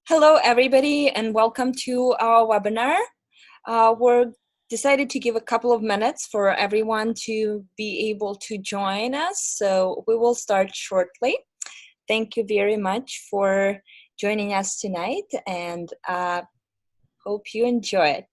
Hello, everybody, and welcome to our webinar. We're decided to give a couple of minutes for everyone to be able to join us, so we will start shortly. Thank you very much for joining us tonight, and hope you enjoy it.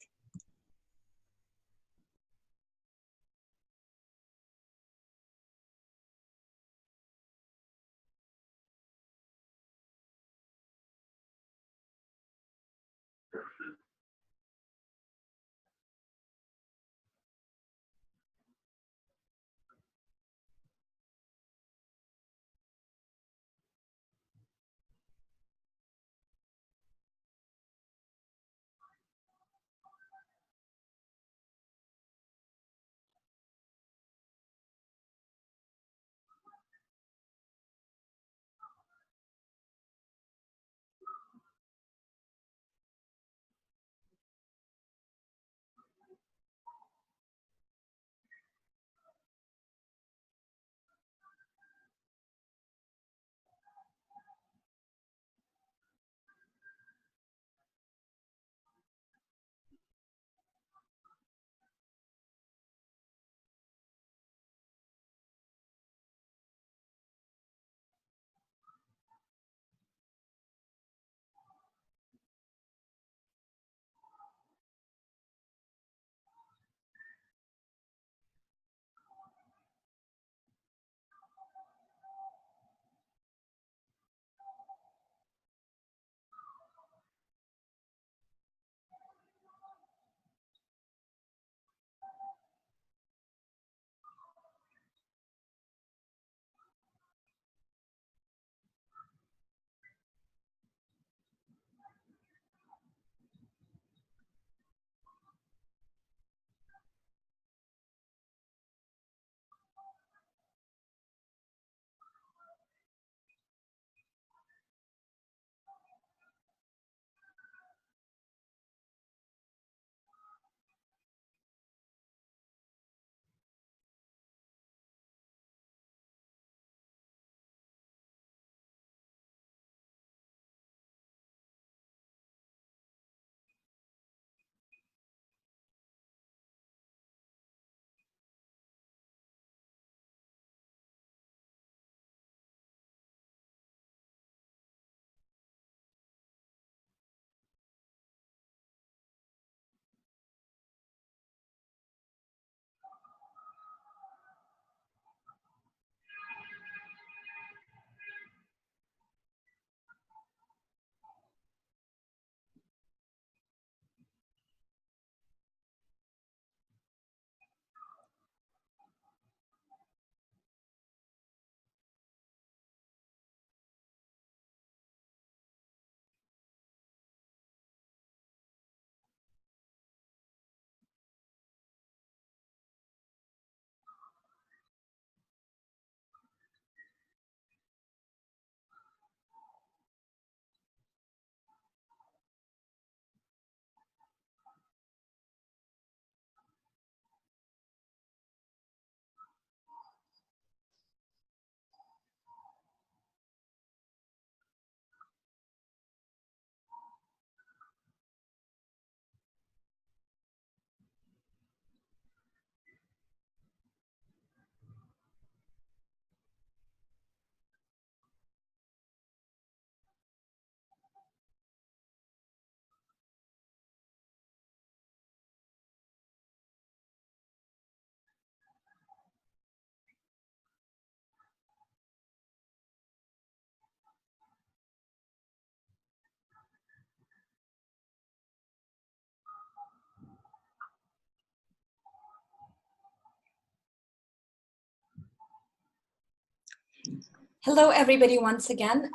Hello, everybody, once again.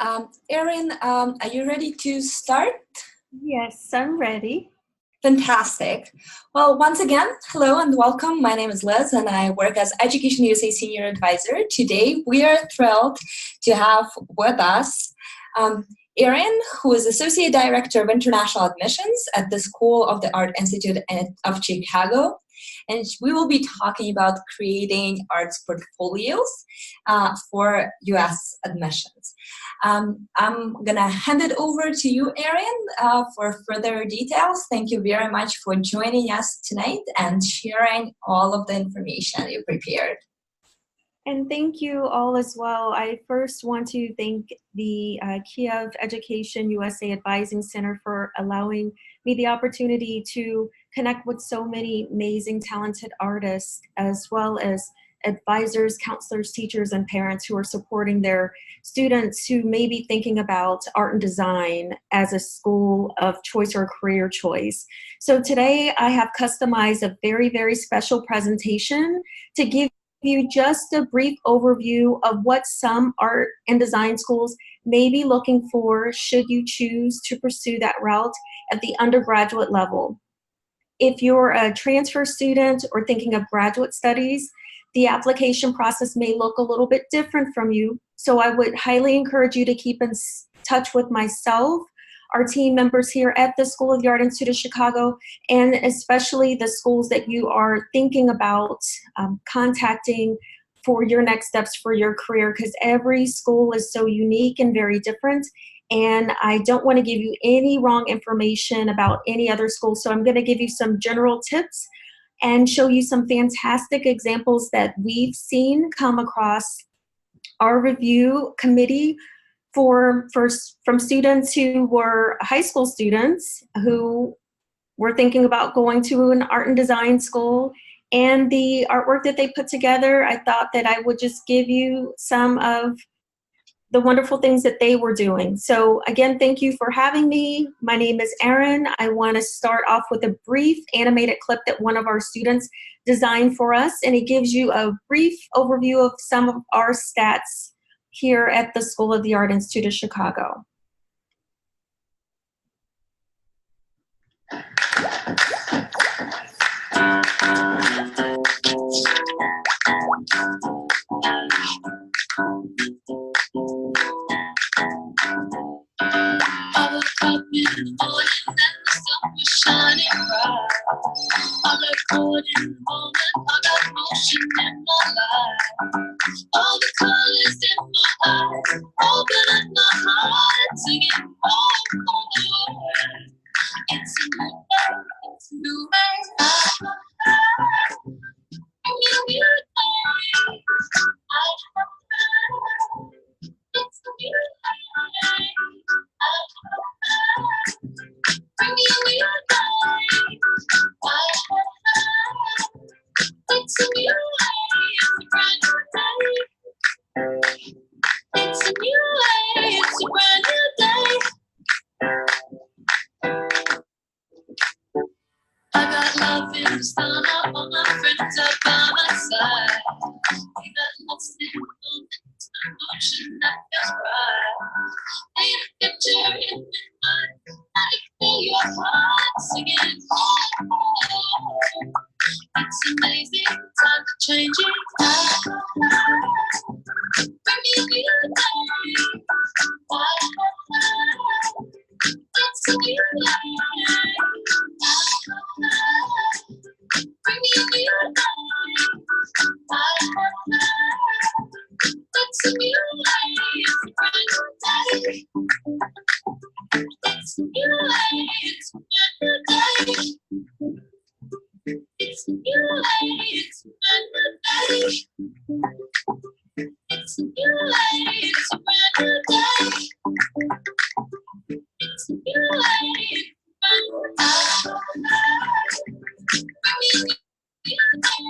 Erin, are you ready to start? Yes, I'm ready. Fantastic. Well, once again, hello and welcome. My name is Liz and I work as Education USA Senior Advisor. Today, we are thrilled to have with us Erin, who is Associate Director of International Admissions at the School of the Art Institute of Chicago. and we will be talking about creating arts portfolios for US admissions. I'm gonna hand it over to you, Erin, for further details. Thank you very much for joining us tonight and sharing all of the information you prepared. And thank you all as well. I first want to thank the Kiev Education USA Advising Center for allowing me the opportunity to connect with so many amazing, talented artists, as well as advisors, counselors, teachers, and parents who are supporting their students who may be thinking about art and design as a school of choice or career choice. So today I have customized a very, very special presentation to give you just a brief overview of what some art and design schools may be looking for should you choose to pursue that route at the undergraduate level. If you're a transfer student or thinking of graduate studies, the application process may look a little bit different from you. So I would highly encourage you to keep in touch with myself, our team members here at the School of the Art Institute of Chicago, and especially the schools that you are thinking about contacting for your next steps for your career, because every school is so unique and very different. And I don't want to give you any wrong information about any other school. So I'm going to give you some general tips and show you some fantastic examples that we've seen come across our review committee from students who were high school students who were thinking about going to an art and design school, and the artwork that they put together. I thought that I would just give you some of the wonderful things that they were doing. So again, thank you for having me. My name is Erin. I want to start off with a brief animated clip that one of our students designed for us, and it gives you a brief overview of some of our stats here at the School of the Art Institute of Chicago. I woke up in the morning and the sun was shining bright. I look forward in the moment, I got motion in my life. All the colors in my eyes, open up my heart, singing all the words. It's a new day, it's a new way. Bring me a new day. It's a new day. Bring me a new day. It's a new day. It's a brand new day. It's a new day. It's a brand new day. I got love in the summer, all my friends are by my side. We got lost in the moment, emotion that feels right. Paint a picture in my mind, I can feel your heart singing. Oh, it's amazing, time to change it. Bring me a new day. It's a new day. Bring me a new day. It's a new day. It's a brand new day. It's a new day. It's a brand new day. It's a new day. It's a brand new day. It's a new day. It's a brand new day. It's a new day. It's a brand new day. Bring me a new day.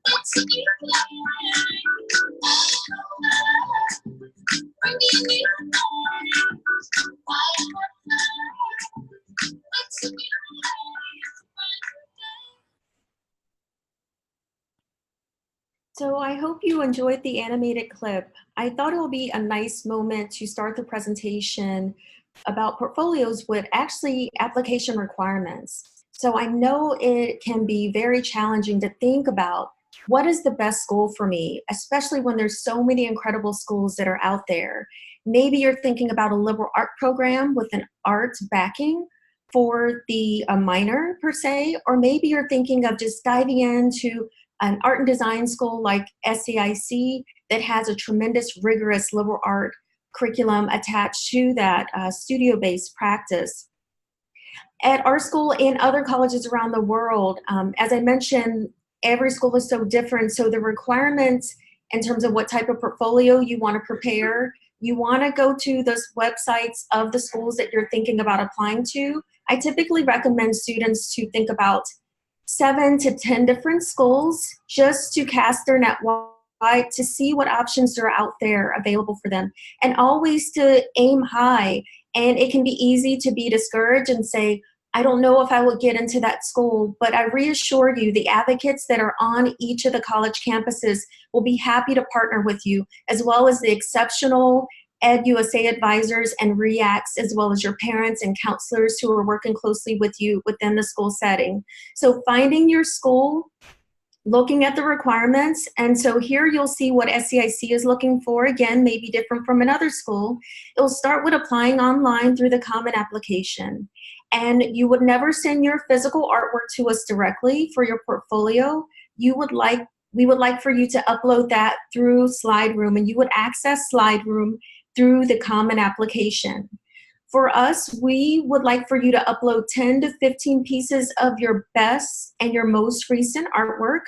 It's a new day. Bring me a new day. It's a new day. So I hope you enjoyed the animated clip. I thought it would be a nice moment to start the presentation about portfolios with actually application requirements. So I know it can be very challenging to think about what is the best school for me, especially when there's so many incredible schools that are out there. Maybe you're thinking about a liberal art program with an art backing, or maybe you're thinking about a for the minor per se, or maybe you're thinking of just diving into an art and design school like SAIC that has a tremendous rigorous liberal art curriculum attached to that studio-based practice. At our school and other colleges around the world, as I mentioned, every school is so different, so the requirements in terms of what type of portfolio you want to prepare, you want to go to those websites of the schools that you're thinking about applying to. I typically recommend students to think about 7 to 10 different schools just to cast their net wide to see what options are out there available for them, and always to aim high. And it can be easy to be discouraged and say, I don't know if I will get into that school, but I reassure you, the advocates that are on each of the college campuses will be happy to partner with you, as well as the exceptional EdUSA advisors and REACTs, as well as your parents and counselors who are working closely with you within the school setting. So finding your school, looking at the requirements, and so here you'll see what SAIC is looking for. Again, maybe different from another school. It'll start with applying online through the Common Application. And you would never send your physical artwork to us directly for your portfolio. We would like for you to upload that through SlideRoom, and you would access SlideRoom through the Common Application. For us, we would like for you to upload 10 to 15 pieces of your best and your most recent artwork.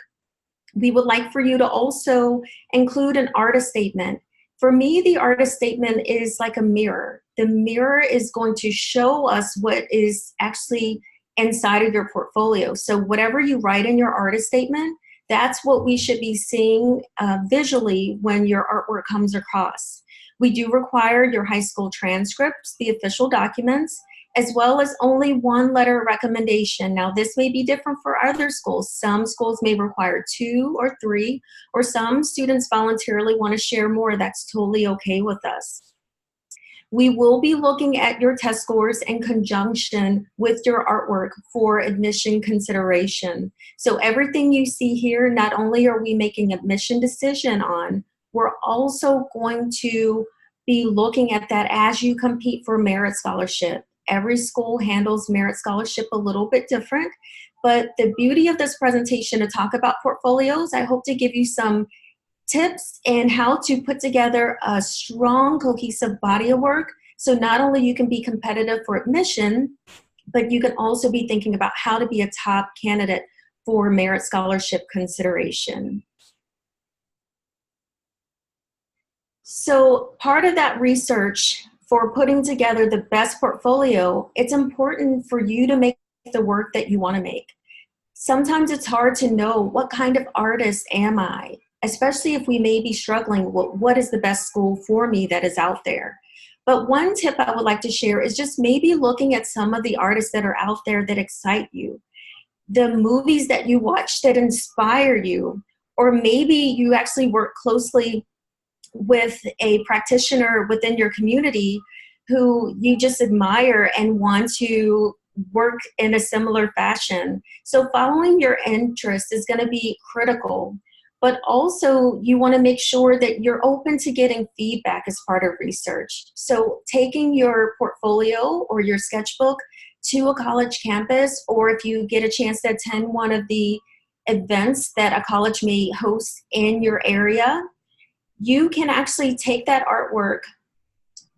We would like for you to also include an artist statement. For me, the artist statement is like a mirror. The mirror is going to show us what is actually inside of your portfolio. So whatever you write in your artist statement, that's what we should be seeing visually when your artwork comes across. We do require your high school transcripts, the official documents, as well as only one letter of recommendation. Now, this may be different for other schools. Some schools may require 2 or 3, or some students voluntarily want to share more. That's totally okay with us. We will be looking at your test scores in conjunction with your artwork for admission consideration. So everything you see here, not only are we making admission decision on, we're also going to be looking at that as you compete for merit scholarship. Every school handles merit scholarship a little bit different, but the beauty of this presentation to talk about portfolios, I hope to give you some tips in how to put together a strong, cohesive body of work. So not only you can be competitive for admission, but you can also be thinking about how to be a top candidate for merit scholarship consideration. So part of that research for putting together the best portfolio, it's important for you to make the work that you want to make. Sometimes it's hard to know what kind of artist am I, especially if we may be struggling with what is the best school for me that is out there. But one tip I would like to share is just maybe looking at some of the artists that are out there that excite you, the movies that you watch that inspire you, or maybe you actually work closely with a practitioner within your community who you just admire and want to work in a similar fashion. So following your interest is going to be critical, but also you want to make sure that you're open to getting feedback as part of research. So taking your portfolio or your sketchbook to a college campus, or if you get a chance to attend one of the events that a college may host in your area, you can actually take that artwork,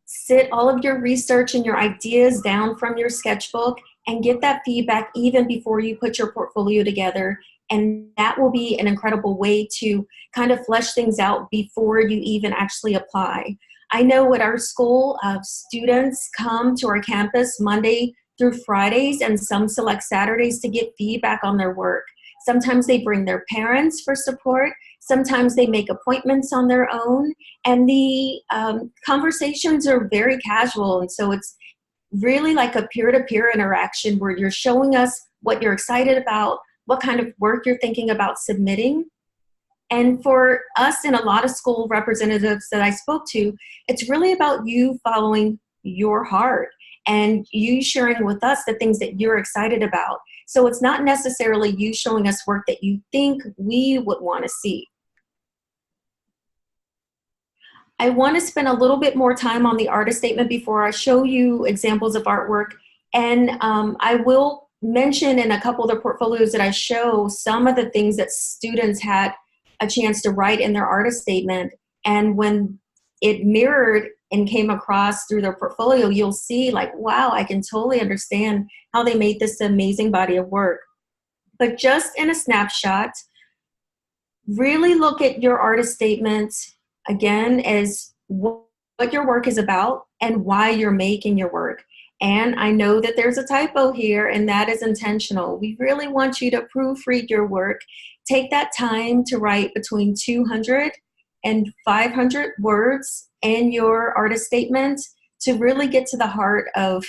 sit all of your research and your ideas down from your sketchbook, and get that feedback even before you put your portfolio together. And that will be an incredible way to kind of flesh things out before you even actually apply. I know at our school, students come to our campus Monday through Fridays and some select Saturdays to get feedback on their work. Sometimes they bring their parents for support. Sometimes they make appointments on their own, and the conversations are very casual. And so it's really like a peer-to-peer interaction where you're showing us what you're excited about, what kind of work you're thinking about submitting. And for us and a lot of school representatives that I spoke to, it's really about you following your heart and you sharing with us the things that you're excited about. So it's not necessarily you showing us work that you think we would want to see. I want to spend a little bit more time on the artist statement before I show you examples of artwork And I will mention in a couple of the portfolios that I show some of the things that students had a chance to write in their artist statement. And when it mirrored and came across through their portfolio, you'll see like, wow, I can totally understand how they made this amazing body of work. But just in a snapshot, really look at your artist statement again as what your work is about and why you're making your work. And I know that there's a typo here, and that is intentional. We really want you to proofread your work. Take that time to write between 200 and 500 words in your artist statement to really get to the heart of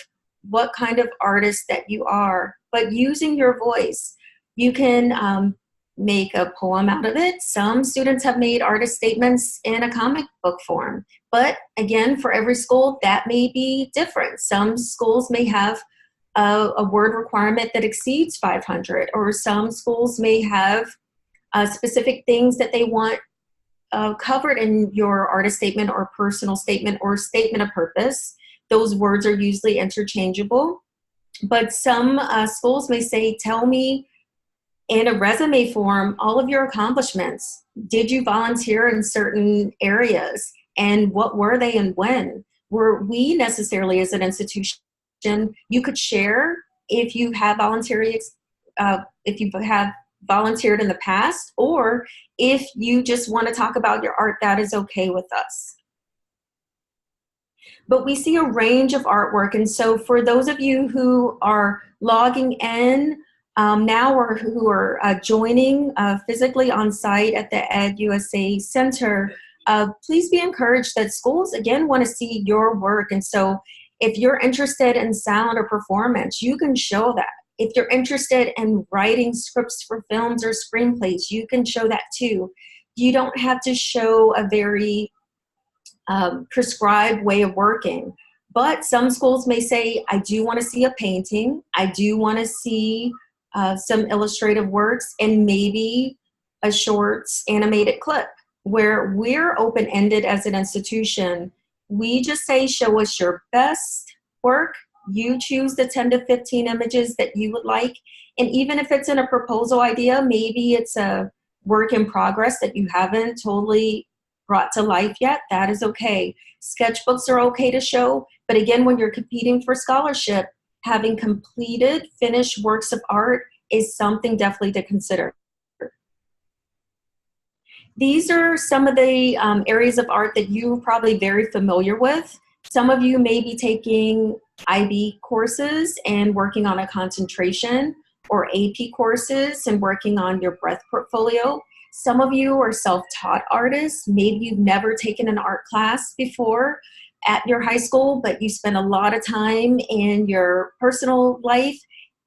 what kind of artist that you are, but using your voice. You can make a poem out of it. Some students have made artist statements in a comic book form. But again, for every school, that may be different. Some schools may have a word requirement that exceeds 500, or some schools may have specific things that they want covered in your artist statement or personal statement or statement of purpose. Those words are usually interchangeable. But some schools may say, tell me in a resume form all of your accomplishments. Did you volunteer in certain areas? And what were they and when? Were we necessarily as an institution, you could share if you have volunteered in the past, or if you just want to talk about your art, that is okay with us. But we see a range of artwork. And so for those of you who are logging in now, or who are joining physically on site at the EdUSA Center, please be encouraged that schools, again, want to see your work. And so if you're interested in sound or performance, you can show that. If you're interested in writing scripts for films or screenplays, you can show that too. You don't have to show a very prescribed way of working. But some schools may say, I do want to see a painting. I do want to see some illustrative works, and maybe a short animated clip. Where we're open-ended as an institution, we just say, show us your best work. You choose the 10 to 15 images that you would like. And even if it's in a proposal idea, maybe it's a work in progress that you haven't totally brought to life yet, that is okay. Sketchbooks are okay to show. But again, when you're competing for scholarship, having completed, finished works of art is something definitely to consider. These are some of the areas of art that you're probably very familiar with. Some of you may be taking IB courses and working on a concentration, or AP courses and working on your breadth portfolio. Some of you are self-taught artists. Maybe you've never taken an art class before at your high school, but you spend a lot of time in your personal life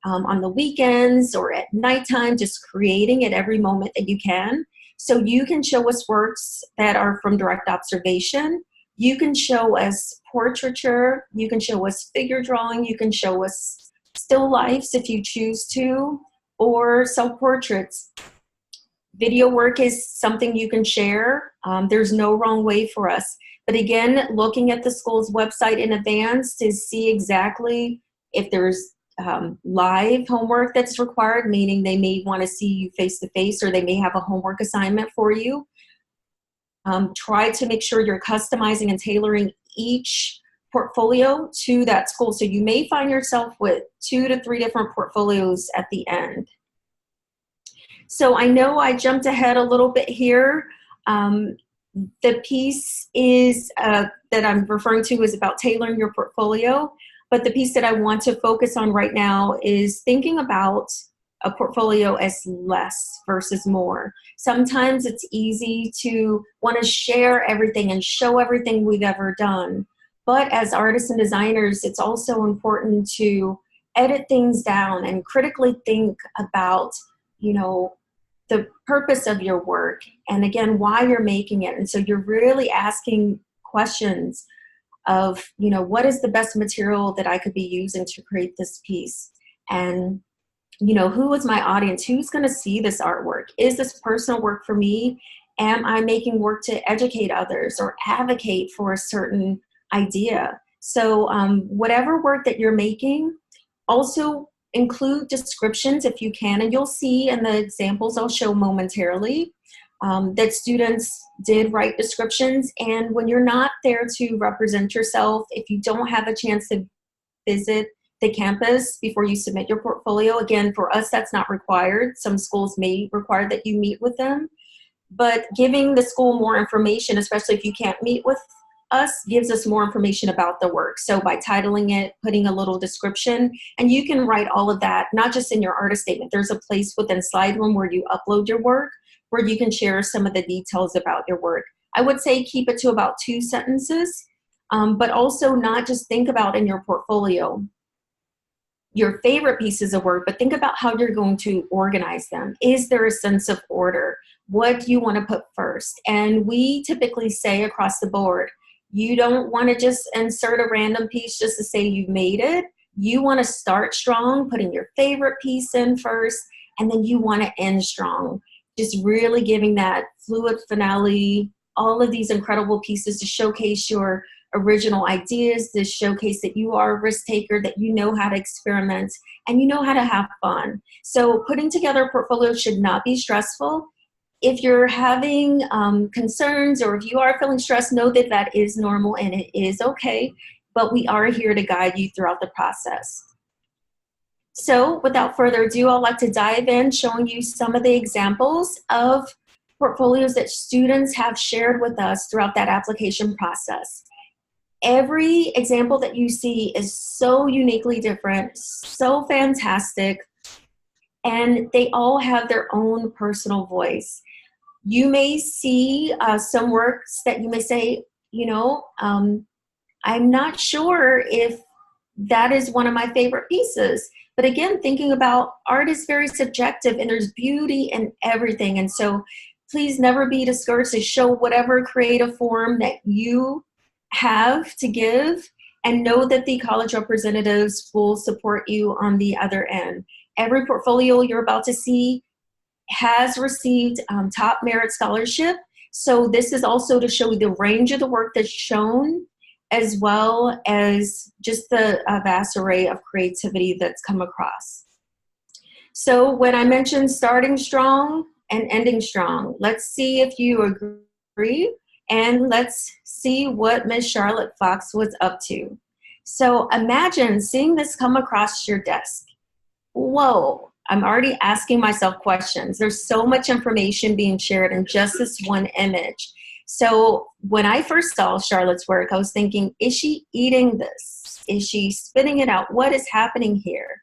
on the weekends or at nighttime, just creating at every moment that you can. So you can show us works that are from direct observation. You can show us portraiture. You can show us figure drawing. You can show us still lifes if you choose to, or self-portraits. Video work is something you can share. There's no wrong way for us. But again, looking at the school's website in advance to see exactly if there's live homework that's required, meaning they may want to see you face-to-face, or they may have a homework assignment for you. Try to make sure you're customizing and tailoring each portfolio to that school. So you may find yourself with 2 to 3 different portfolios at the end. So I know I jumped ahead a little bit here. The piece is that I'm referring to is about tailoring your portfolio. But the piece that I want to focus on right now is thinking about a portfolio as less versus more. Sometimes it's easy to want to share everything and show everything we've ever done. But as artists and designers, it's also important to edit things down and critically think about, you know, the purpose of your work, and again, why you're making it. And so you're really asking questions of, you know, what is the best material that I could be using to create this piece? And, you know, who is my audience? Who's going to see this artwork? Is this personal work for me? Am I making work to educate others or advocate for a certain idea? So whatever work that you're making, Also include descriptions if you can, and you'll see in the examples I'll show momentarily that students did write descriptions. And when you're not there to represent yourself, if you don't have a chance to visit the campus before you submit your portfolio, again, for us, that's not required. Some schools may require that you meet with them, but giving the school more information, especially if you can't meet with us, gives us more information about the work. So by titling it, putting a little description, and you can write all of that, not just in your artist statement. There's a place within Slide Room where you upload your work, where you can share some of the details about your work. I would say keep it to about 2 sentences, but also not just think about in your portfolio your favorite pieces of work, but think about how you're going to organize them. Is there a sense of order? What do you want to put first? And we typically say across the board, you don't want to just insert a random piece just to say you made it. You want to start strong, putting your favorite piece in first, and then you want to end strong. Just really giving that fluid finale, all of these incredible pieces to showcase your original ideas, to showcase that you are a risk taker, that you know how to experiment, and you know how to have fun. So putting together a portfolio should not be stressful. If you're having concerns, or if you are feeling stressed, know that that is normal and it is okay, but we are here to guide you throughout the process. So without further ado, I'd like to dive in, showing you some of the examples of portfolios that students have shared with us throughout that application process. Every example that you see is so uniquely different, so fantastic, and they all have their own personal voice. You may see some works that you may say, I'm not sure if that is one of my favorite pieces. But again, thinking about art is very subjective, and there's beauty in everything. And so please never be discouraged to show whatever creative form that you have to give, and know that the college representatives will support you on the other end. Every portfolio you're about to see has received top merit scholarship. So this is also to show you the range of the work that's shown, as well as just the vast array of creativity that's come across. So when I mentioned starting strong and ending strong, let's see if you agree, and let's see what Ms. Charlotte Fox was up to. So imagine seeing this come across your desk. Whoa, I'm already asking myself questions. There's so much information being shared in just this one image. So when I first saw Charlotte's work, I was thinking, is she eating this? Is she spitting it out? What is happening here?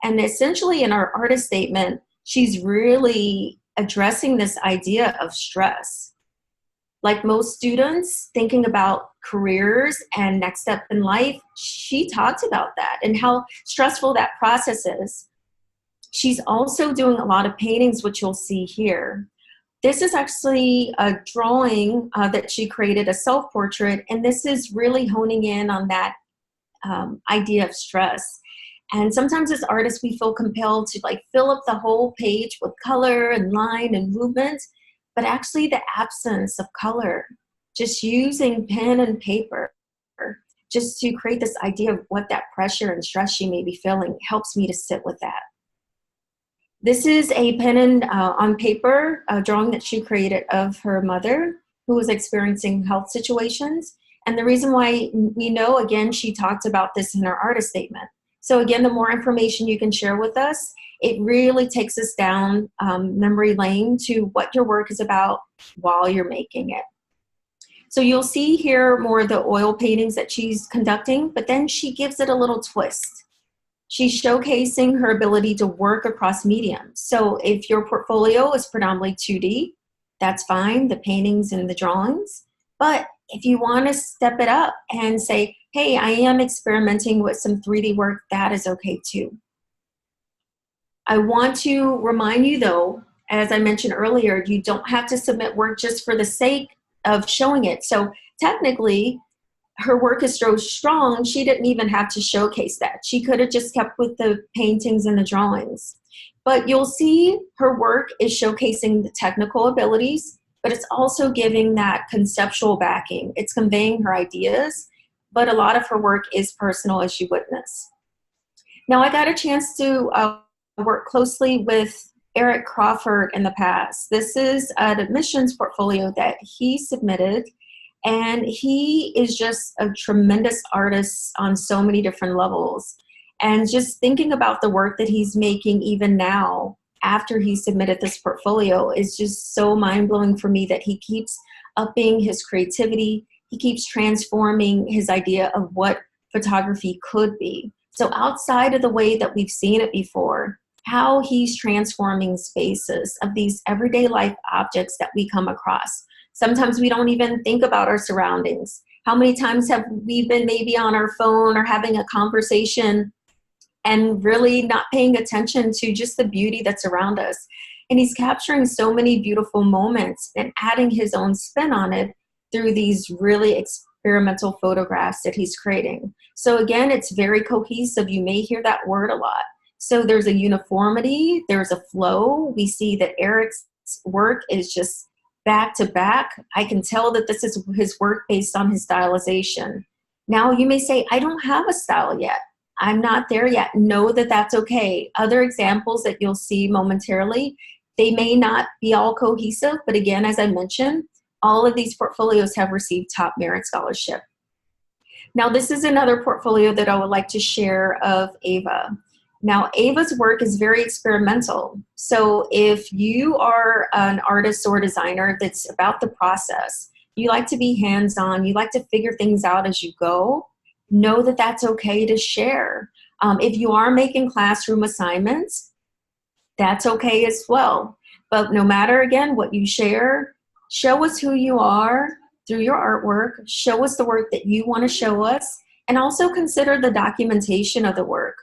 And essentially in our artist statement, she's really addressing this idea of stress. Like most students thinking about careers and next step in life, she talks about that and how stressful that process is. She's also doing a lot of paintings, which you'll see here. This is actually a drawing that she created, a self-portrait, and this is really honing in on that idea of stress. And sometimes as artists, we feel compelled to fill up the whole page with color and line and movement, but actually the absence of color, just using pen and paper, just to create this idea of what that pressure and stress she may be feeling, helps me to sit with that. This is a pen and on paper drawing that she created of her mother, who was experiencing health situations. And the reason why we know, again, she talked about this in her artist statement. So again, the more information you can share with us, it really takes us down memory lane to what your work is about while you're making it. So you'll see here more of the oil paintings that she's conducting, but then she gives it a little twist. She's showcasing her ability to work across mediums. So if your portfolio is predominantly 2D, that's fine, the paintings and the drawings. But if you want to step it up and say, hey, I am experimenting with some 3D work, that is okay too. I want to remind you though, as I mentioned earlier, you don't have to submit work just for the sake of showing it. So technically, her work is so strong, she didn't even have to showcase that. She could have just kept with the paintings and the drawings. But you'll see her work is showcasing the technical abilities, but it's also giving that conceptual backing. It's conveying her ideas, but a lot of her work is personal, as you witness. Now, I got a chance to work closely with Erik Crawford in the past. This is an admissions portfolio that he submitted, and he is just a tremendous artist on so many different levels. And just thinking about the work that he's making even now, after he submitted this portfolio, is just so mind-blowing for me that he keeps upping his creativity. He keeps transforming his idea of what photography could be. So outside of the way that we've seen it before, how he's transforming spaces of these everyday life objects that we come across. Sometimes we don't even think about our surroundings. How many times have we been maybe on our phone or having a conversation and really not paying attention to just the beauty that's around us? And he's capturing so many beautiful moments and adding his own spin on it through these really experimental photographs that he's creating. So again, it's very cohesive. You may hear that word a lot. So there's a uniformity, there's a flow. We see that Erik's work is just back to back. I can tell that this is his work based on his stylization. Now you may say, I don't have a style yet. I'm not there yet. Know that that's okay. Other examples that you'll see momentarily, they may not be all cohesive, but again, as I mentioned, all of these portfolios have received top merit scholarship. Now this is another portfolio that I would like to share of Ava. Now, Ava's work is very experimental. So if you are an artist or designer that's about the process, you like to be hands-on, you like to figure things out as you go, know that that's okay to share. If you are making classroom assignments, that's okay as well. But no matter, again, what you share, show us who you are through your artwork, show us the work that you want to show us, and also consider the documentation of the work.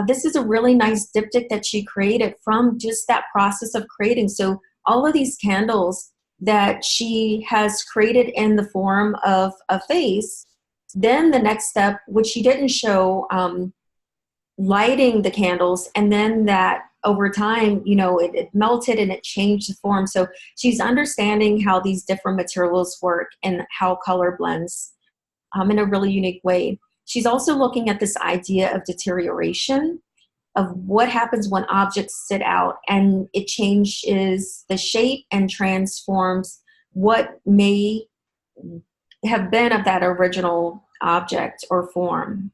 This is a really nice diptych that she created from just that process of creating. So all of these candles that she has created in the form of a face, then the next step, which she didn't show, lighting the candles, and then that over time, you know, it melted and it changed the form. So she's understanding how these different materials work and how color blends in a really unique way. She's also looking at this idea of deterioration, of what happens when objects sit out and it changes the shape and transforms what may have been of that original object or form.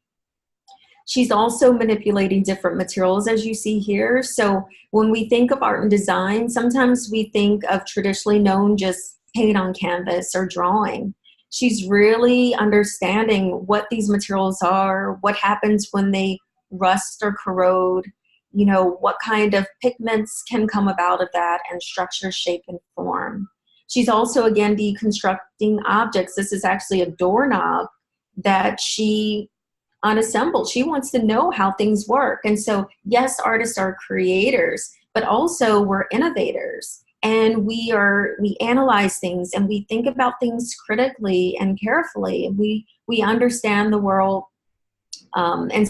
She's also manipulating different materials, as you see here. So when we think of art and design, sometimes we think of traditionally known just paint on canvas or drawing. She's really understanding what these materials are, what happens when they rust or corrode, you know, what kind of pigments can come about of that, and structure, shape, and form. She's also, again, deconstructing objects. This is actually a doorknob that she unassembled. She wants to know how things work. And so, yes, artists are creators, but also we're innovators. And we analyze things and we think about things critically and carefully. We understand the world in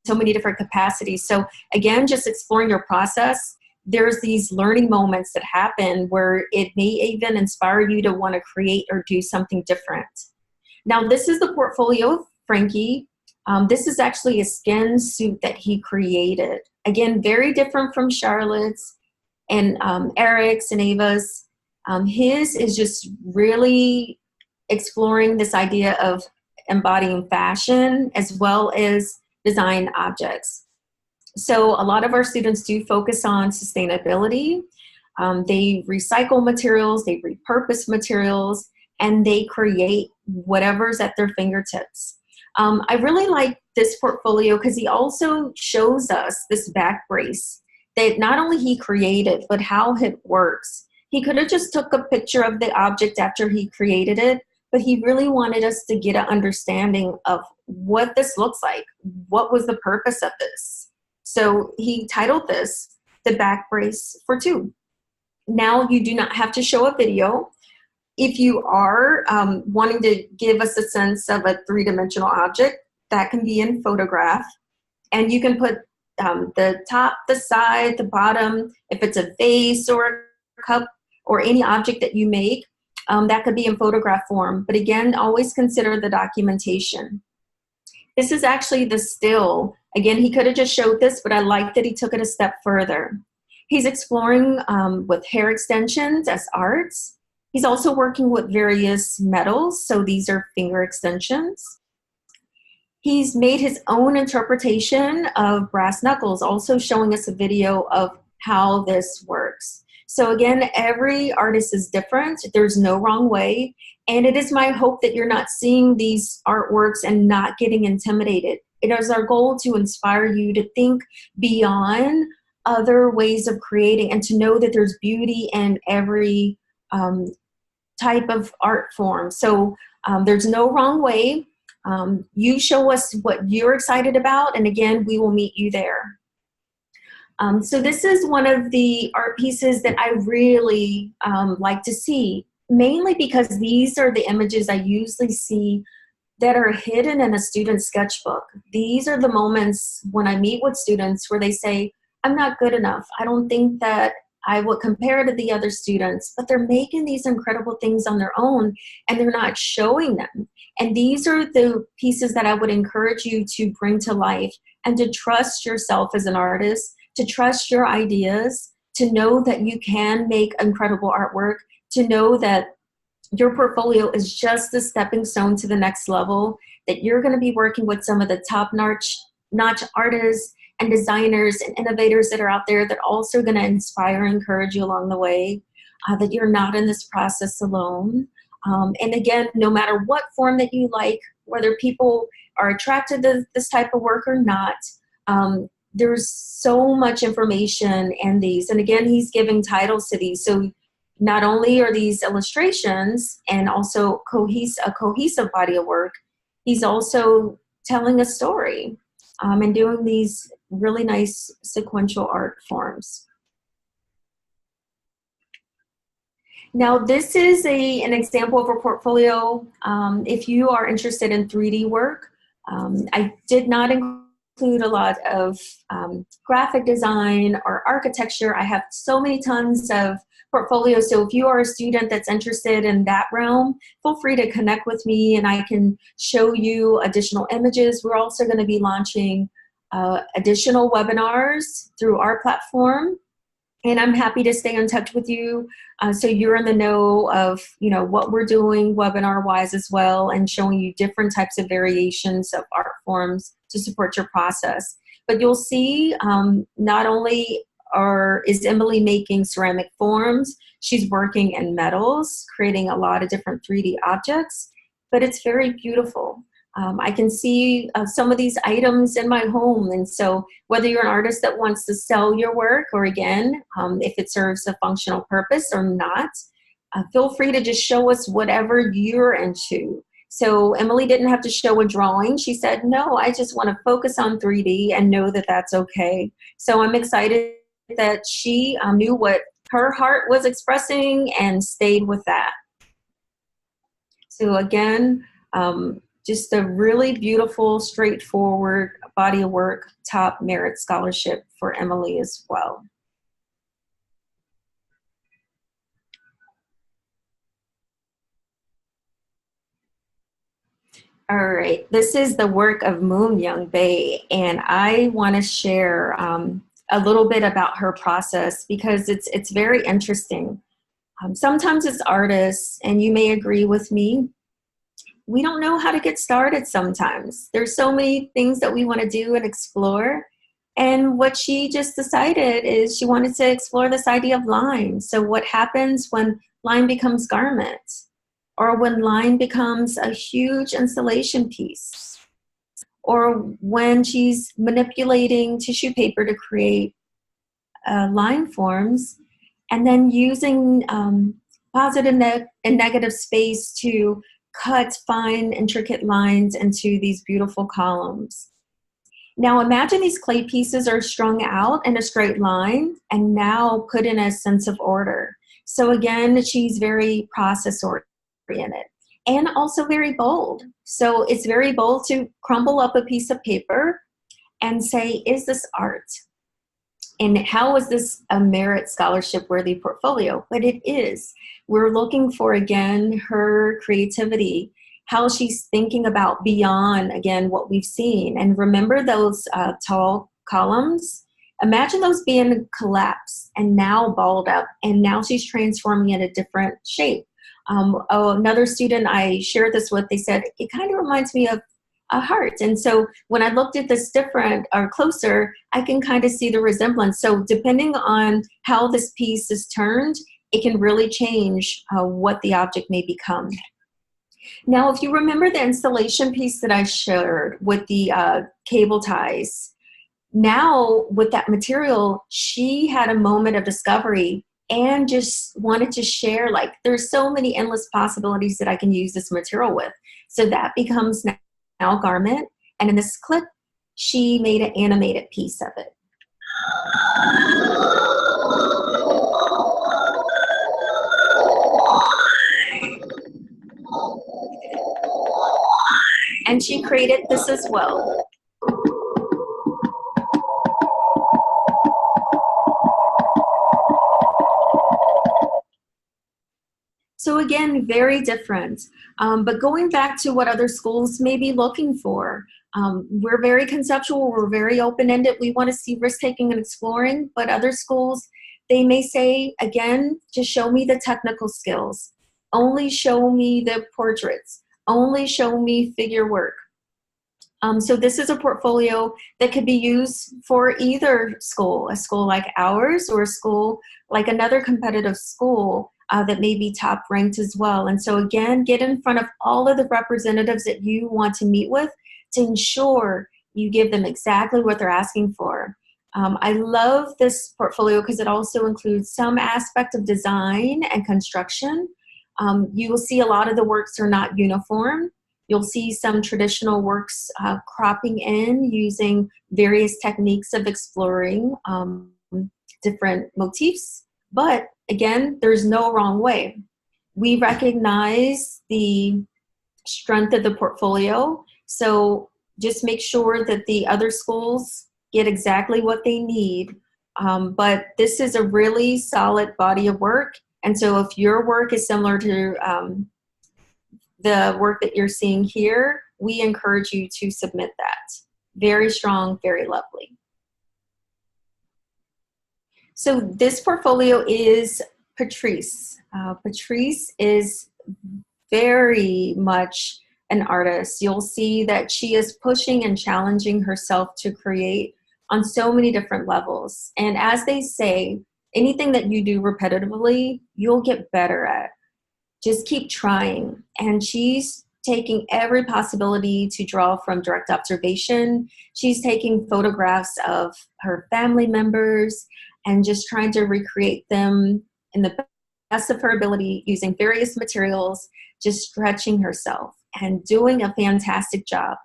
so many different capacities. So again, just exploring your process, there's these learning moments that happen where it may even inspire you to want to create or do something different. Now, this is the portfolio of Frankie. This is actually a skin suit that he created. Again, very different from Charlotte's and Erik's and Ava's. His is just really exploring this idea of embodying fashion as well as design objects. So a lot of our students do focus on sustainability. They recycle materials, they repurpose materials, and they create whatever's at their fingertips. I really like this portfolio because he also shows us this back brace that not only he created, but how it works. He could have just took a picture of the object after he created it, but he really wanted us to get an understanding of what this looks like. What was the purpose of this? So he titled this, The Back Brace for Two. Now you do not have to show a video. If you are wanting to give us a sense of a three-dimensional object, that can be in photograph. And you can put the top, the side, the bottom. If it's a vase or a cup or any object that you make, that could be in photograph form. But again, always consider the documentation. This is actually the still Again, he could have just showed this, but I like that he took it a step further. He's exploring with hair extensions as arts. He's also working with various metals, so these are finger extensions. He's made his own interpretation of brass knuckles, also showing us a video of how this works. So again, every artist is different. There's no wrong way. And it is my hope that you're not seeing these artworks and not getting intimidated. It is our goal to inspire you to think beyond other ways of creating and to know that there's beauty in every type of art form. So there's no wrong way. You show us what you're excited about, and again, we will meet you there. So this is one of the art pieces that I really like to see, mainly because these are the images I usually see that are hidden in a student's sketchbook. These are the moments when I meet with students where they say, I'm not good enough. I don't think that I would compare to the other students, but they're making these incredible things on their own and they're not showing them. And these are the pieces that I would encourage you to bring to life and to trust yourself as an artist, to trust your ideas, to know that you can make incredible artwork, to know that your portfolio is just a stepping stone to the next level, that you're going to be working with some of the top-notch artists and designers and innovators that are out there that also going to inspire and encourage you along the way, that you're not in this process alone. And again, no matter what form that you like, whether people are attracted to this type of work or not, there's so much information in these. And again, he's giving titles to these. So not only are these illustrations and also a cohesive body of work, he's also telling a story and doing these really nice sequential art forms. Now, this is an example of a portfolio. If you are interested in 3D work, I did not include a lot of graphic design or architecture. I have so many tons of portfolios. So if you are a student that's interested in that realm, feel free to connect with me and I can show you additional images. We're also going to be launching additional webinars through our platform. And I'm happy to stay in touch with you so you're in the know of what we're doing webinar-wise as well, and showing you different types of variations of art forms to support your process. But you'll see not only is Emily making ceramic forms, she's working in metals, creating a lot of different 3D objects, but it's very beautiful. I can see some of these items in my home, and so whether you're an artist that wants to sell your work, or again, if it serves a functional purpose or not, feel free to just show us whatever you're into. So Emily didn't have to show a drawing. She said, no, I just want to focus on 3D and know that that's okay. So I'm excited that she knew what her heart was expressing and stayed with that. So again, just a really beautiful, straightforward body of work, top merit scholarship for Emily as well. All right, this is the work of Moon Young Bae, and I want to share a little bit about her process because it's very interesting. Sometimes as artists, and you may agree with me, we don't know how to get started sometimes. There's so many things that we want to do and explore. And what she just decided is she wanted to explore this idea of line. So what happens when line becomes garment, or when line becomes a huge installation piece, or when she's manipulating tissue paper to create line forms, and then using positive and negative space to cut fine, intricate lines into these beautiful columns. Now imagine these clay pieces are strung out in a straight line and now put in a sense of order. So again, she's very process-oriented and also very bold. So it's very bold to crumble up a piece of paper and say, is this art? And how is this a merit scholarship-worthy portfolio? But it is. We're looking for, again, her creativity, how she's thinking about beyond, again, what we've seen. And remember those tall columns? Imagine those being collapsed and now balled up, and now she's transforming in a different shape. Another student I shared this with, they said, it kind of reminds me of a heart. And so when I looked at this different or closer, I can kind of see the resemblance. So depending on how this piece is turned, it can really change what the object may become. Now, if you remember the installation piece that I shared with the cable ties, now with that material, she had a moment of discovery and just wanted to share, like, there's so many endless possibilities that I can use this material with. So that becomes now a garment. And in this clip, she made an animated piece of it. And she created this as well. So again, very different. But going back to what other schools may be looking for, we're very conceptual, we're very open-ended. We want to see risk-taking and exploring, but other schools, they may say, again, just show me the technical skills. Only show me the portraits. Only show me figure work. So this is a portfolio that could be used for either school, a school like ours or a school like another competitive school that may be top ranked as well. And so again, get in front of all of the representatives that you want to meet with to ensure you give them exactly what they're asking for. I love this portfolio because it also includes some aspect of design and construction. You will see a lot of the works are not uniform. You'll see some traditional works cropping in using various techniques of exploring different motifs. But again, there's no wrong way. We recognize the strength of the portfolio. So just make sure that the other schools get exactly what they need. But this is a really solid body of work. And so if your work is similar to the work that you're seeing here, we encourage you to submit that. Very strong, very lovely. So this portfolio is Patrice. Patrice is very much an artist. You'll see that she is pushing and challenging herself to create on so many different levels. And as they say, anything that you do repetitively, you'll get better at. Just keep trying. And she's taking every possibility to draw from direct observation. She's taking photographs of her family members and just trying to recreate them in the best of her ability using various materials, just stretching herself and doing a fantastic job.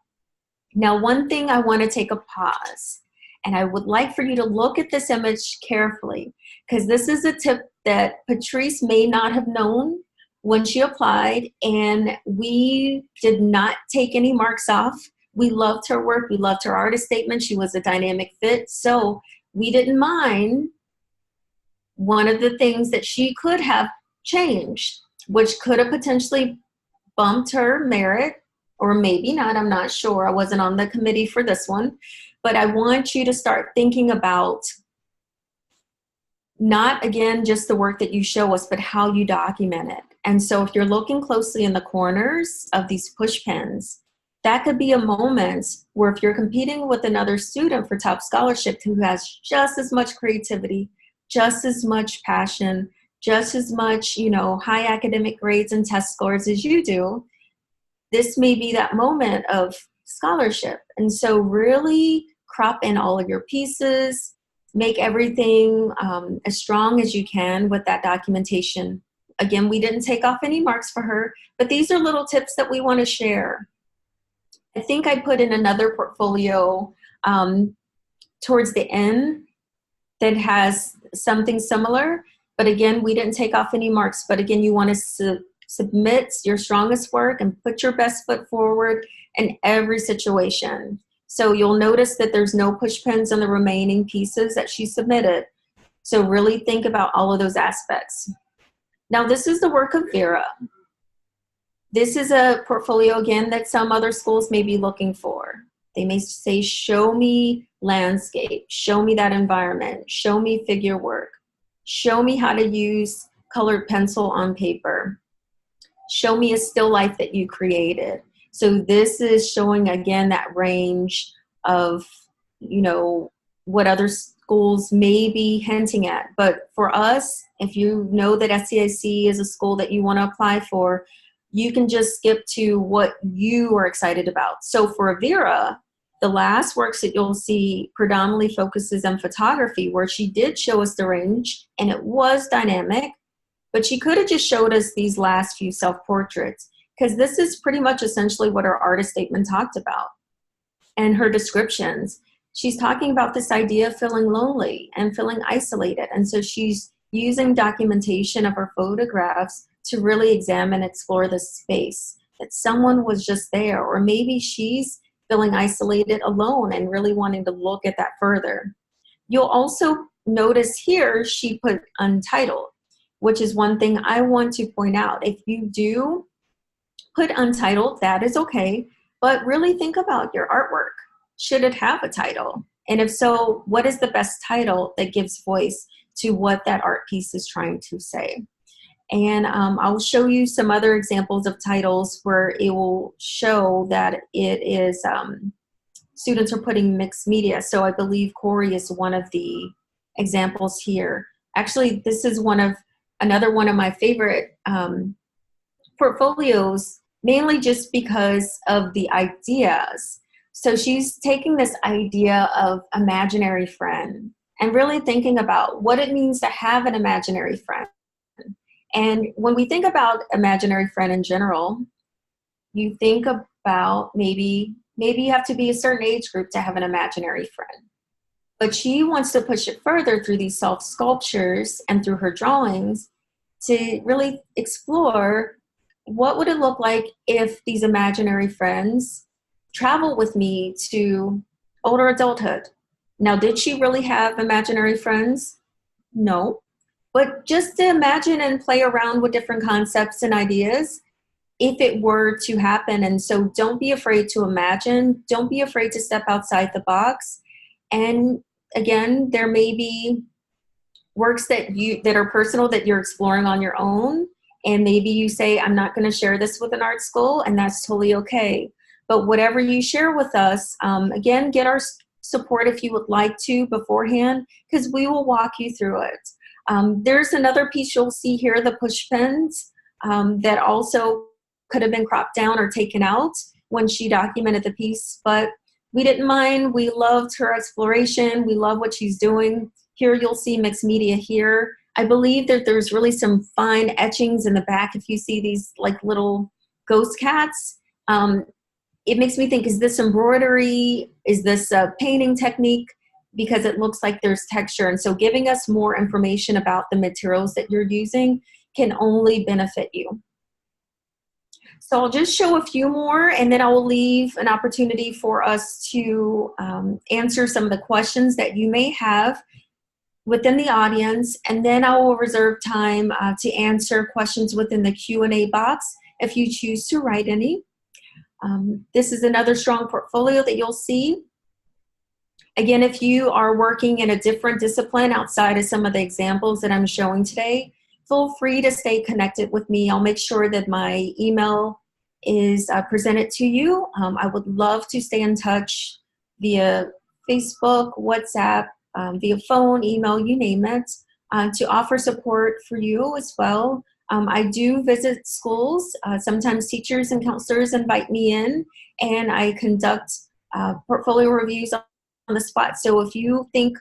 Now, one thing I want to take a pause, and I would like for you to look at this image carefully, because this is a tip that Patrice may not have known when she applied, and we did not take any marks off. We loved her work. We loved her artist statement. She was a dynamic fit. So we didn't mind one of the things that she could have changed, which could have potentially bumped her merit, or maybe not, I'm not sure. I wasn't on the committee for this one. But I want you to start thinking about not, again, just the work that you show us, but how you document it. And so if you're looking closely in the corners of these push pins, that could be a moment where if you're competing with another student for top scholarship who has just as much creativity, just as much passion, just as much, high academic grades and test scores as you do, this may be that moment of scholarship. And so really crop in all of your pieces, make everything as strong as you can with that documentation. Again, we didn't take off any marks for her, but these are little tips that we want to share. I think I put in another portfolio towards the end that has something similar, but again, we didn't take off any marks. But again, you want to submit your strongest work and put your best foot forward in every situation. So you'll notice that there's no push pins on the remaining pieces that she submitted. So really think about all of those aspects. Now, this is the work of Farrah. This is a portfolio, again, that some other schools may be looking for. They may say, show me landscape, show me that environment, show me figure work, show me how to use colored pencil on paper, show me a still life that you created. So this is showing, again, that range of, you know, what other schools may be hinting at. But for us, if you know that SCIC is a school that you want to apply for, you can just skip to what you are excited about. So for Vera, the last works that you'll see predominantly focuses on photography, where she did show us the range, and it was dynamic, but she could have just showed us these last few self-portraits, because this is pretty much essentially what her artist statement talked about. And her descriptions, she's talking about this idea of feeling lonely and feeling isolated. And so she's using documentation of her photographs to really examine, explore the space, that someone was just there, or maybe she's feeling isolated alone and really wanting to look at that further. You'll also notice here she put untitled, which is one thing I want to point out. If you do put untitled, that is okay, but really think about your artwork. Should it have a title? And if so, what is the best title that gives voice to what that art piece is trying to say? And I'll show you some other examples of titles where it will show that it is, students are putting mixed media. So I believe Corey is one of the examples here. Actually, this is another one of my favorite portfolios, mainly just because of the ideas. So she's taking this idea of imaginary friend and really thinking about what it means to have an imaginary friend. And when we think about imaginary friend in general, you think about maybe you have to be a certain age group to have an imaginary friend. But she wants to push it further through these self-sculptures and through her drawings to really explore what would it look like if these imaginary friends travel with me to older adulthood. Now, did she really have imaginary friends? No. But just to imagine and play around with different concepts and ideas if it were to happen. And so don't be afraid to imagine. Don't be afraid to step outside the box. And again, there may be works that are personal that you're exploring on your own. And maybe you say, I'm not going to share this with an art school, and that's totally okay. But whatever you share with us, again, get our support if you would like to beforehand, because we will walk you through it. There's another piece you'll see here, the push pins, that also could have been cropped down or taken out when she documented the piece, but we didn't mind. We loved her exploration. We love what she's doing. Here you'll see mixed media here. I believe that there's really some fine etchings in the back. If you see these like little ghost cats, it makes me think, is this embroidery? Is this a painting technique? Because it looks like there's texture. And so giving us more information about the materials that you're using can only benefit you. So I'll just show a few more, and then I will leave an opportunity for us to answer some of the questions that you may have within the audience. And then I will reserve time to answer questions within the Q&A box if you choose to write any. This is another strong portfolio that you'll see. Again, if you are working in a different discipline outside of some of the examples that I'm showing today, feel free to stay connected with me. I'll make sure that my email is presented to you. I would love to stay in touch via Facebook, WhatsApp, via phone, email, you name it, to offer support for you as well. I do visit schools. Sometimes teachers and counselors invite me in, and I conduct portfolio reviews on the spot. So if you think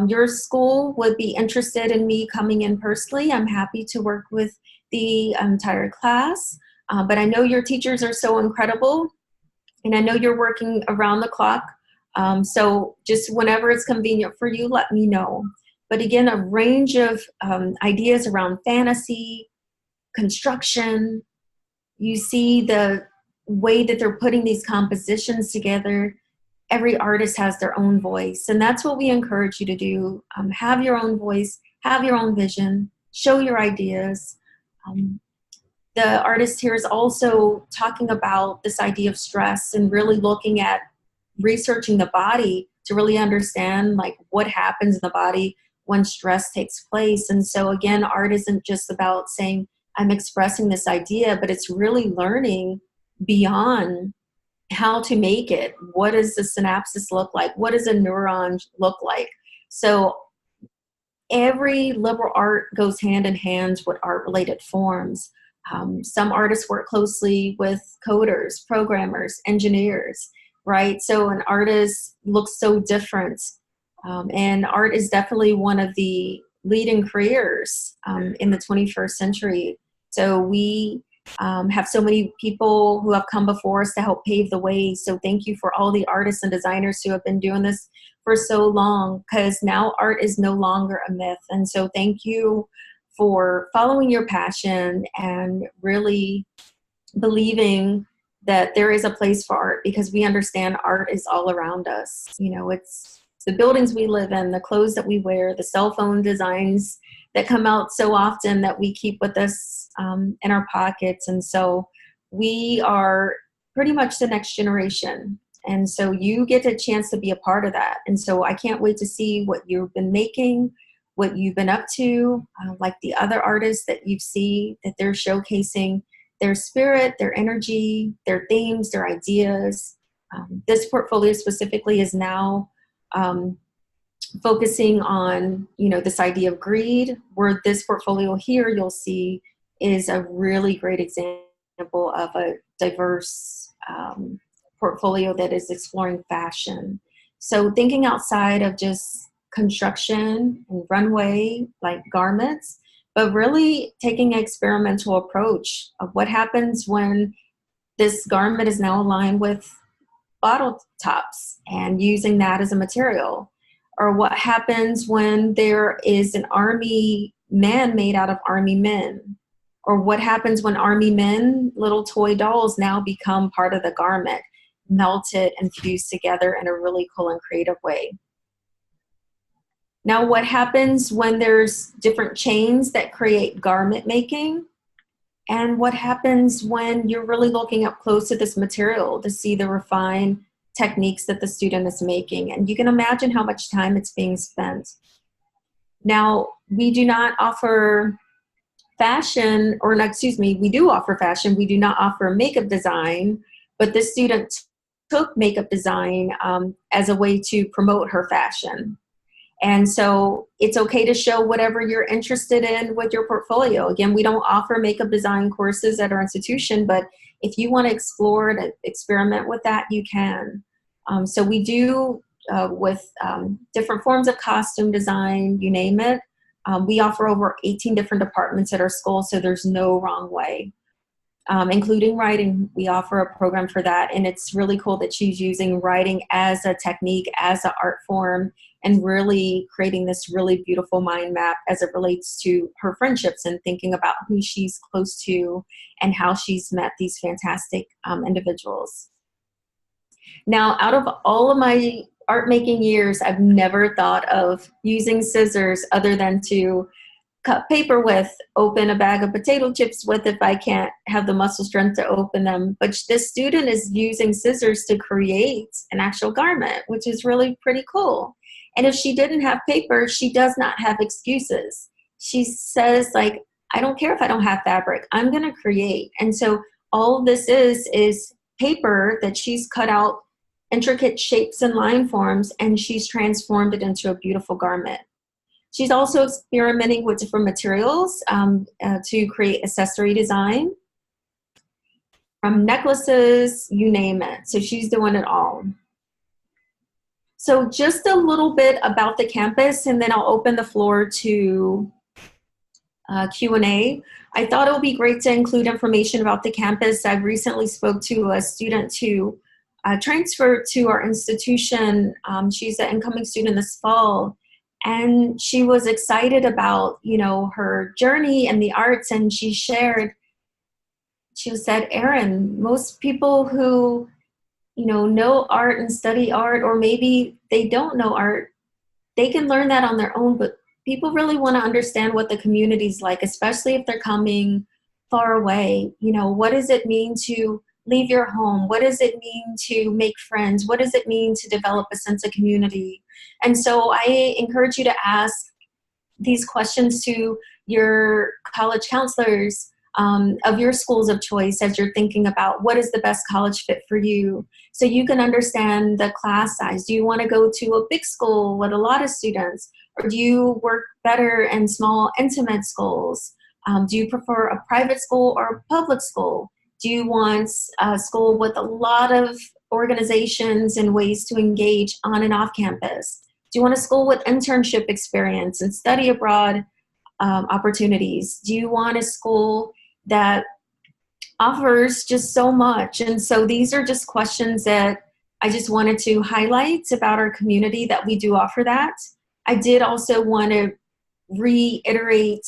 your school would be interested in me coming in personally, I'm happy to work with the entire class. But I know your teachers are so incredible, and I know you're working around the clock. So just whenever it's convenient for you, let me know. But again, a range of ideas around fantasy, construction. You see the way that they're putting these compositions together. Every artist has their own voice, and that's what we encourage you to do. Have your own voice, have your own vision, show your ideas. the artist here is also talking about this idea of stress and really looking at researching the body to really understand like what happens in the body when stress takes place. And so again, art isn't just about saying, I'm expressing this idea, but it's really learning beyond how to make it. What does the synapses look like? What does a neuron look like? So every liberal art goes hand in hand with art-related forms. Some artists work closely with coders, programmers, engineers, right? So an artist looks so different. And art is definitely one of the leading careers in the 21st century. So we have so many people who have come before us to help pave the way. So thank you for all the artists and designers who have been doing this for so long, because now art is no longer a myth. And so thank you for following your passion and really believing that there is a place for art, because we understand art is all around us. You know, it's the buildings we live in, the clothes that we wear, the cell phone designs that come out so often that we keep with us in our pockets. And so we are pretty much the next generation. And so you get a chance to be a part of that. And so I can't wait to see what you've been making, what you've been up to, like the other artists that you see that they're showcasing their spirit, their energy, their themes, their ideas. This portfolio specifically is now focusing on, you know, this idea of greed, where this portfolio here you'll see is a really great example of a diverse portfolio that is exploring fashion. So thinking outside of just construction and runway like garments, but really taking an experimental approach of what happens when this garment is now aligned with bottle tops and using that as a material. Or what happens when there is an army man made out of army men? Or what happens when army men, little toy dolls, now become part of the garment, melted and fused together in a really cool and creative way? Now, what happens when there's different chains that create garment making? And what happens when you're really looking up close to this material to see the refined techniques that the student is making? And you can imagine how much time it's being spent. Now, we do not offer fashion, or no, excuse me, we do offer fashion. We do not offer makeup design, but this student took makeup design as a way to promote her fashion. And so it's okay to show whatever you're interested in with your portfolio. Again, we don't offer makeup design courses at our institution, but if you want to explore and experiment with that, you can. So we do with different forms of costume design, you name it. We offer over 18 different departments at our school, so there's no wrong way. Including writing, we offer a program for that, and it's really cool that she's using writing as a technique, as an art form, and really creating this really beautiful mind map as it relates to her friendships and thinking about who she's close to and how she's met these fantastic individuals. Now, out of all of my art making years, I've never thought of using scissors other than to cut paper with, open a bag of potato chips with if I can't have the muscle strength to open them. But this student is using scissors to create an actual garment, which is really pretty cool. And if she didn't have paper, she does not have excuses. She says, like, I don't care if I don't have fabric, I'm gonna create. And so all this is paper that she's cut out intricate shapes and line forms, and she's transformed it into a beautiful garment. She's also experimenting with different materials to create accessory design, from necklaces, you name it. So she's doing it all. So just a little bit about the campus, and then I'll open the floor to Q&A. I thought it would be great to include information about the campus. I've recently spoke to a student who transferred to our institution. She's an incoming student this fall. And she was excited about, you know, her journey in the arts, and she shared, she said, Erin, most people who, you know art and study art, or maybe they don't know art, they can learn that on their own, but people really want to understand what the community's like, especially if they're coming far away? You know, what does it mean to leave your home? What does it mean to make friends? What does it mean to develop a sense of community? And so I encourage you to ask these questions to your college counselors of your schools of choice as you're thinking about what is the best college fit for you, so you can understand the class size. Do you want to go to a big school with a lot of students, or do you work better in small, intimate schools? Do you prefer a private school or a public school? Do you want a school with a lot of organizations and ways to engage on and off campus? Do you want a school with internship experience and study abroad opportunities? Do you want a school that offers just so much? And so these are just questions that I just wanted to highlight about our community, that we do offer that. I did also want to reiterate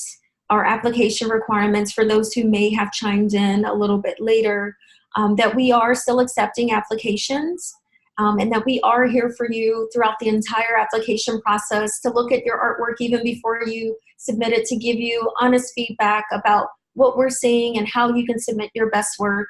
our application requirements for those who may have chimed in a little bit later, that we are still accepting applications, and that we are here for you throughout the entire application process to look at your artwork even before you submit it, to give you honest feedback about what we're seeing and how you can submit your best work.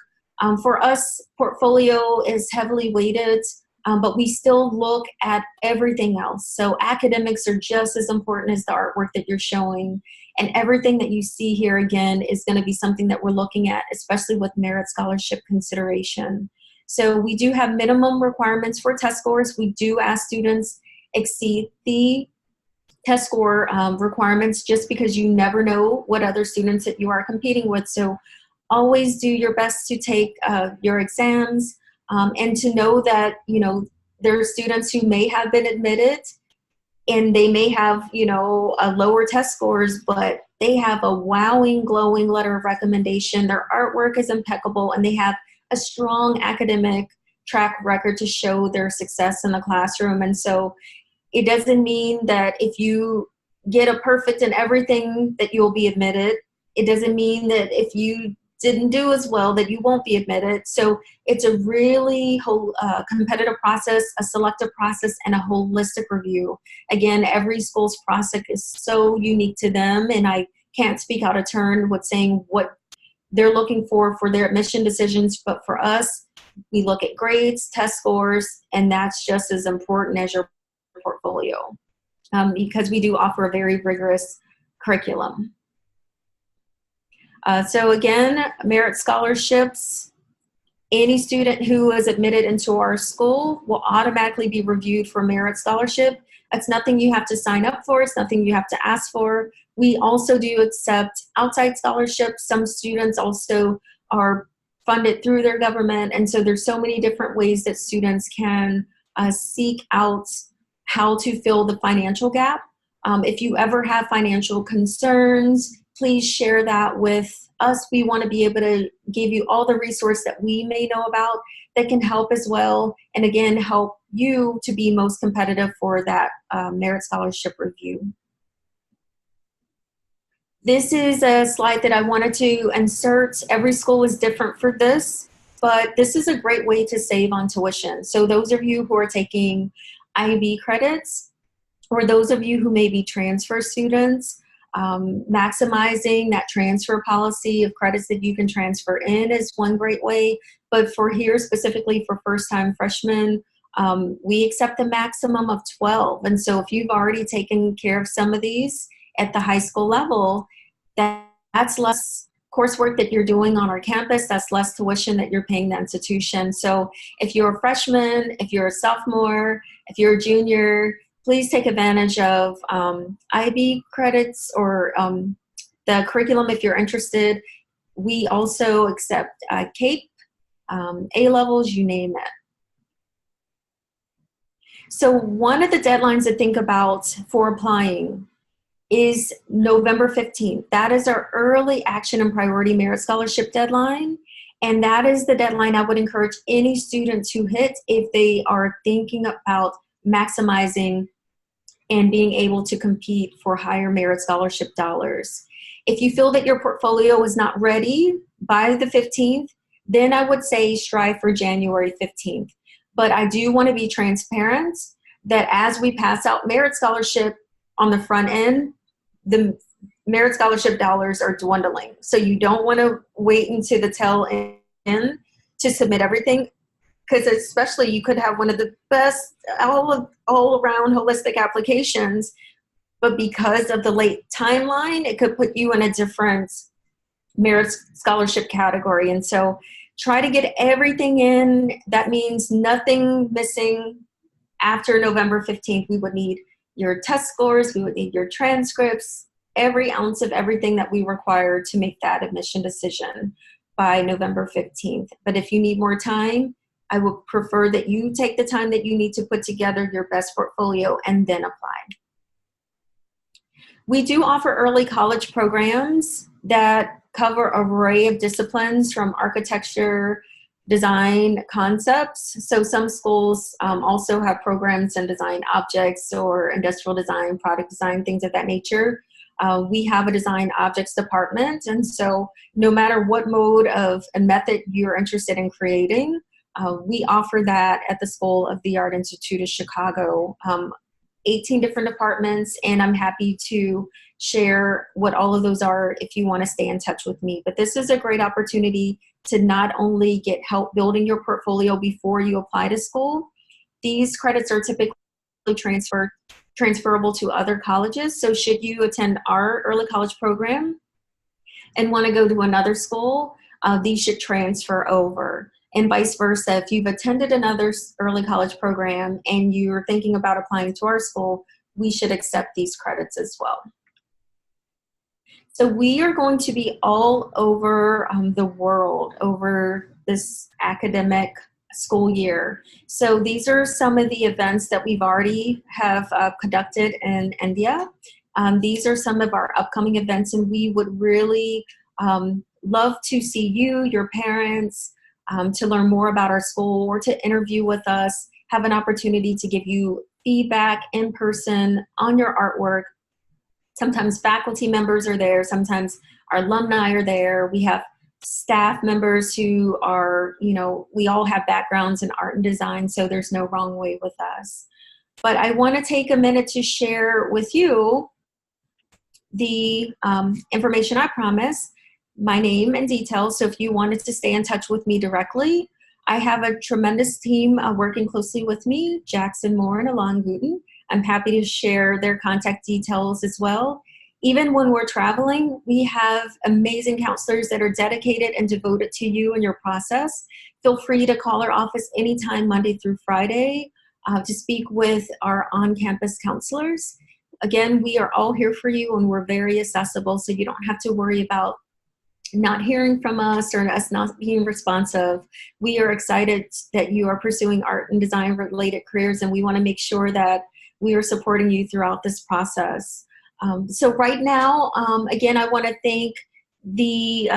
For us, portfolio is heavily weighted, but we still look at everything else. So academics are just as important as the artwork that you're showing. And everything that you see here, again, is going to be something that we're looking at, especially with merit scholarship consideration. So we do have minimum requirements for test scores. We do ask students exceed the test score requirements, just because you never know what other students that you are competing with. So always do your best to take your exams, and to know that, you know, there are students who may have been admitted and they may have, you know, a lower test scores, but they have a wowing, glowing letter of recommendation. Their artwork is impeccable, and they have a strong academic track record to show their success in the classroom. And so it doesn't mean that if you get a perfect in everything that you'll be admitted. It doesn't mean that if you didn't do as well that you won't be admitted. So it's a really competitive process, a selective process, and a holistic review. Again, every school's process is so unique to them, and I can't speak out of turn with saying what they're looking for their admission decisions, but for us, we look at grades, test scores, and that's just as important as your portfolio, because we do offer a very rigorous curriculum. So again, merit scholarships, any student who is admitted into our school will automatically be reviewed for merit scholarship. It's nothing you have to sign up for. It's nothing you have to ask for. We also do accept outside scholarships. Some students also are funded through their government. And so there's so many different ways that students can seek out how to fill the financial gap. If you ever have financial concerns, please share that with us. We want to be able to give you all the resources that we may know about that can help as well. And again, help you to be most competitive for that merit scholarship review. This is a slide that I wanted to insert. Every school is different for this, but this is a great way to save on tuition. So those of you who are taking IB credits, or those of you who may be transfer students, maximizing that transfer policy of credits that you can transfer in is one great way. But for here, specifically for first-time freshmen, we accept a maximum of 12. And so if you've already taken care of some of these at the high school level, that's less coursework that you're doing on our campus, that's less tuition that you're paying the institution. So if you're a freshman, if you're a sophomore, if you're a junior, please take advantage of IB credits or the curriculum if you're interested. We also accept CAPE, A-levels, you name it. So one of the deadlines to think about for applying is November 15th. That is our early action and priority merit scholarship deadline. And that is the deadline I would encourage any student to hit if they are thinking about maximizing and being able to compete for higher merit scholarship dollars. If you feel that your portfolio is not ready by the 15th, then I would say strive for January 15th. But I do want to be transparent that as we pass out merit scholarship on the front end, the Merit Scholarship dollars are dwindling. So you don't want to wait until the tail end to submit everything, because especially you could have one of the best all around holistic applications, but because of the late timeline, it could put you in a different Merit Scholarship category. And so try to get everything in. That means nothing missing. After November 15th, we would need your test scores, we would need your transcripts, every ounce of everything that we require to make that admission decision by November 15th. But if you need more time, I would prefer that you take the time that you need to put together your best portfolio and then apply. We do offer early college programs that cover an array of disciplines from architecture, design concepts. So some schools also have programs in design objects or industrial design, product design, things of that nature. We have a design objects department, and so no matter what mode of a method you're interested in creating, we offer that at the School of the Art Institute of Chicago. 18 different departments, and I'm happy to share what all of those are if you want to stay in touch with me. But this is a great opportunity to not only get help building your portfolio before you apply to school. These credits are typically transferable to other colleges. So should you attend our early college program and want to go to another school, these should transfer over. And vice versa, if you've attended another early college program and you're thinking about applying to our school, we should accept these credits as well. So we are going to be all over the world over this academic school year. So these are some of the events that we've already have conducted in India. These are some of our upcoming events, and we would really love to see you, your parents, to learn more about our school or to interview with us, have an opportunity to give you feedback in person on your artwork. Sometimes faculty members are there, sometimes our alumni are there. We have staff members who are, we all have backgrounds in art and design, so there's no wrong way with us. But I want to take a minute to share with you the information I promised. My name and details. So if you wanted to stay in touch with me directly, I have a tremendous team working closely with me, Jackson Moore and Alon Guten. I'm happy to share their contact details as well. Even when we're traveling, we have amazing counselors that are dedicated and devoted to you and your process. Feel free to call our office anytime, Monday through Friday, to speak with our on-campus counselors. Again, we are all here for you and we're very accessible, so you don't have to worry about not hearing from us or us not being responsive. We are excited that you are pursuing art and design related careers, and we want to make sure that we are supporting you throughout this process. So right now, again, I want to thank the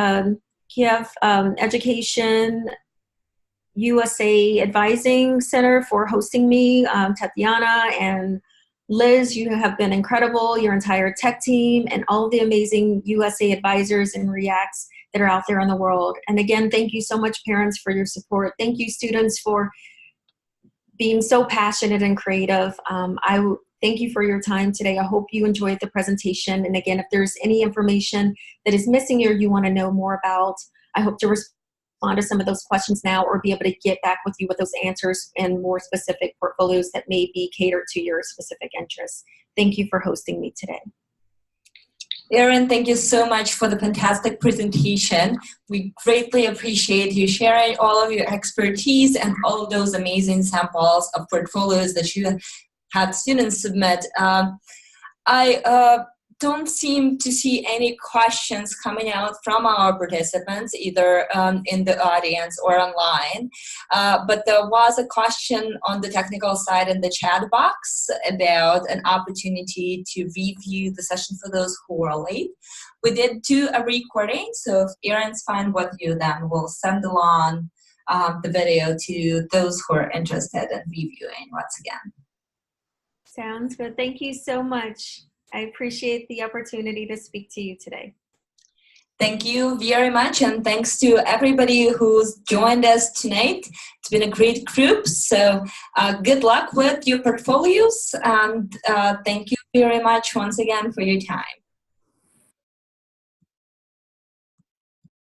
Kiev Education USA Advising Center for hosting me. Tatiana and Liz, you have been incredible, your entire tech team, and all the amazing USA advisors and REACTs that are out there in the world. And again, thank you so much, parents, for your support. Thank you, students, for being so passionate and creative. I thank you for your time today. I hope you enjoyed the presentation. And again, if there's any information that is missing or you want to know more about, I hope to respond to some of those questions now or be able to get back with you with those answers and more specific portfolios that may be catered to your specific interests. Thank you for hosting me today. Erin, thank you so much for the fantastic presentation. We greatly appreciate you sharing all of your expertise and all of those amazing samples of portfolios that you had students submit. I don't seem to see any questions coming out from our participants, either in the audience or online. But there was a question on the technical side in the chat box about an opportunity to review the session for those who are late. We did do a recording, so if Erin's fine with you, then we'll send along the video to those who are interested in reviewing once again. Sounds good. Thank you so much. I appreciate the opportunity to speak to you today. Thank you very much, and thanks to everybody who's joined us tonight. It's been a great group, so good luck with your portfolios, and thank you very much once again for your time.